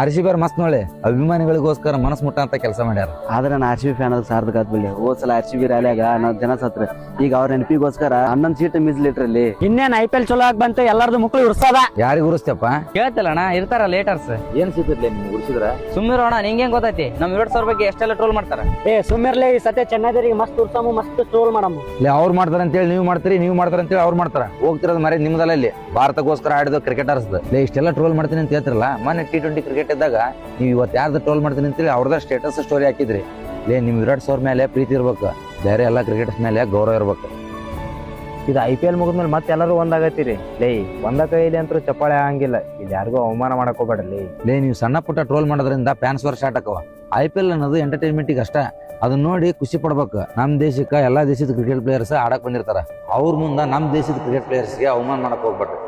RCB ಮಸ್ತ್ ನೋಡಿ ಅಭಿಮಾನಿಗಳಿಗೋಸ್ಕರ ಮನಸ್ ಮುಟ್ಟ ಅಂತ ಕೆಲಸ ಮಾಡ್ಯಾರ. ಆದ್ರೆ ನಾನು RCB ಫ್ಯಾನ್ ಆದ ಸಾರ್ಥಕ ಆತ್ ಬಿಡಿ. ಹೋದ್ ಸಲ RCB ರ್ಯಾಲಿಯಾಗ ನಾವ್ ಜನ ಸತ್ರ. ಈಗ ಅವ್ರ ನೆನಪಿಗೋಸ್ಕರ 11 ಸೀಟ್ ಮೀಸಲಿಟ್ರಲ್ಲಿ. ಇನ್ನೇನ್ IPL ಚಲೋ ಆಗಿ ಬಂತು, ಎಲ್ಲಾರ್ದು ಮುಕ್ಳು ಉರ್ಸದ. ಯಾರಿಗ ಉರಿಸ್ತಪ್ಪ? ಕೇಳ್ತಿಲ್ಲಣ್ಣ, ಇರ್ತಾರ ಲೇಟರ್ಸ್. ಏನ್ ಸಿಗ್ತಿರ್ಲಿ ನಿಮ್ಗೆ ಉರ್ಸಿದ್ರ? ಸುಮ್ಮಿರೋಣ, ನಿಂಗೆ ಗೊತ್ತೈತಿ ನಮ್ ವಿರಾಟ್ ಸರ್ ಬಗ್ಗೆ ಎಷ್ಟೆಲ್ಲ ಟ್ರೋಲ್ ಮಾಡ್ತಾರ. ಸುಮ್ಮಿರ್ಲಿ, ಈ ಸತೆ ಚೆನ್ನೈದರಿಗೆ ಮಸ್ತ್ ಉರ್ಸಮು, ಮಸ್ತ್ ಟ್ರೋಲ್ ಮಾಡಮ್ಮ. ಇಲ್ಲಿ ಅವ್ರು ಮಾಡ್ತಾರ ಅಂತೇಳಿ ನೀವು ಮಾಡ್ತೀರಿ, ನೀವು ಮಾಡ್ತಾರ ಅಂತೇಳಿ ಅವ್ರು ಮಾಡ್ತಾರ. ಹೋಗ್ತಿರೋದು ಮರ್ಯಾದ ನಿಮ್ದಲ್ಲ. ಇಲ್ಲಿ ಭಾರತಕ್ಕೋಸ್ಕರ ಆಡಿದ ಕ್ರಿಕೆಟರ್ಸ್ ಇಷ್ಟೆಲ್ಲ ಟ್ರೋಲ್ ಮಾಡ್ತೀನಿ ಅಂತ ಹೇಳ್ತಿರಲ್ಲ. ಮೊನ್ನೆ T20 ಕ್ರಿಕೆಟ್ ಇದ್ದಾಗ ನೀವು ಇವತ್ತು ಯಾರ್ದು ಟ್ರೋಲ್ ಮಾಡ್ತೀನಿ ಅಂತೇಳಿ ಅವ್ರದ ಸ್ಟೇಟಸ್ ಸ್ಟೋರಿ ಹಾಕಿದ್ರಿ. ನಿಮ್ ವಿರಾಟ್ ಸರ್ ಮೇಲೆ ಪ್ರೀತಿ ಇರ್ಬೇಕು, ಬೇರೆ ಎಲ್ಲಾ ಕ್ರಿಕೆಟರ್ಸ್ ಮೇಲೆ ಗೌರವ ಇರ್ಬೇಕು. ಇದು IPL ಮುಗಿದ್ಮೇಲೆ ಮತ್ತೆ ಎಲ್ಲರೂ ಒಂದಾಗತ್ತೀರಿ. ಒಂದ ಕೈಲಿ ಅಂತೂ ಚಪ್ಪಾಳೆ ಆಗಂಗಿಲ್ಲ. ಇಲ್ಲಿ ಯಾರಿಗೂ ಅವಮಾನ ಮಾಡಕ್ ಹೋಗ್ಬೇಡ್ರಿ. ನೀವು ಸಣ್ಣ ಪುಟ್ಟ ಟ್ರೋಲ್ ಮಾಡೋದ್ರಿಂದ ಫ್ಯಾನ್ಸ್ ವರ್ಷ ಆಟಕ್ಕವ. IPL ಅನ್ನೋದು ಎಂಟರ್ಟೈನ್ಮೆಂಟಿಗೆ ಅಷ್ಟ. ಅದನ್ನ ನೋಡಿ ಖುಷಿ ಪಡ್ಬೇಕು. ನಮ್ ದೇಶಕ್ಕ ಎಲ್ಲಾ ದೇಶದ ಕ್ರಿಕೆಟ್ ಪ್ಲೇಯರ್ಸ್ ಆಡಕ್ ಬಂದಿರ್ತಾರ. ಅವ್ರ ಮುಂದ ನಮ್ ದೇಶದ ಕ್ರಿಕೆಟ್ ಪ್ಲೇಯರ್ಸ್ಗೆ ಅವಮಾನ ಮಾಡಕ್ ಹೋಗ್ಬೇಡ್ರಿ.